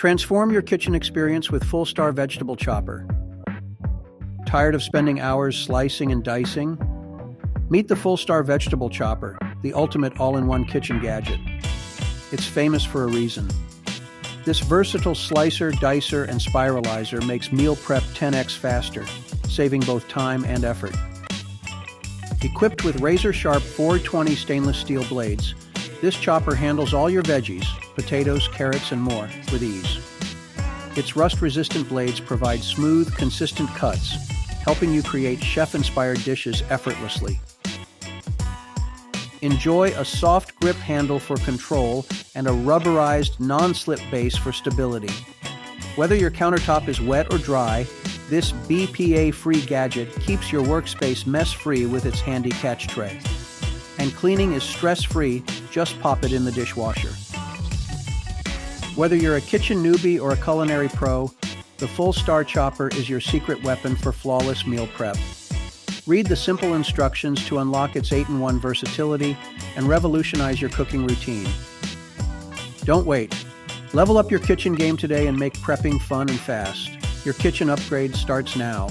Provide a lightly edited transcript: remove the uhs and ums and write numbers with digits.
Transform your kitchen experience with Full-Star Vegetable Chopper. Tired of spending hours slicing and dicing? Meet the Full-Star Vegetable Chopper, the ultimate all-in-one kitchen gadget. It's famous for a reason. This versatile slicer, dicer, and spiralizer makes meal prep 10x faster, saving both time and effort. Equipped with razor-sharp 420 stainless steel blades, this chopper handles all your veggies, potatoes, carrots, and more with ease. Its rust-resistant blades provide smooth, consistent cuts, helping you create chef-inspired dishes effortlessly. Enjoy a soft grip handle for control and a rubberized, non-slip base for stability. Whether your countertop is wet or dry, this BPA-free gadget keeps your workspace mess-free with its handy catch tray. And cleaning is stress-free, just pop it in the dishwasher. Whether you're a kitchen newbie or a culinary pro, the Full-Star Chopper is your secret weapon for flawless meal prep. Read the simple instructions to unlock its 8-in-1 versatility and revolutionize your cooking routine. Don't wait. Level up your kitchen game today and make prepping fun and fast. Your kitchen upgrade starts now.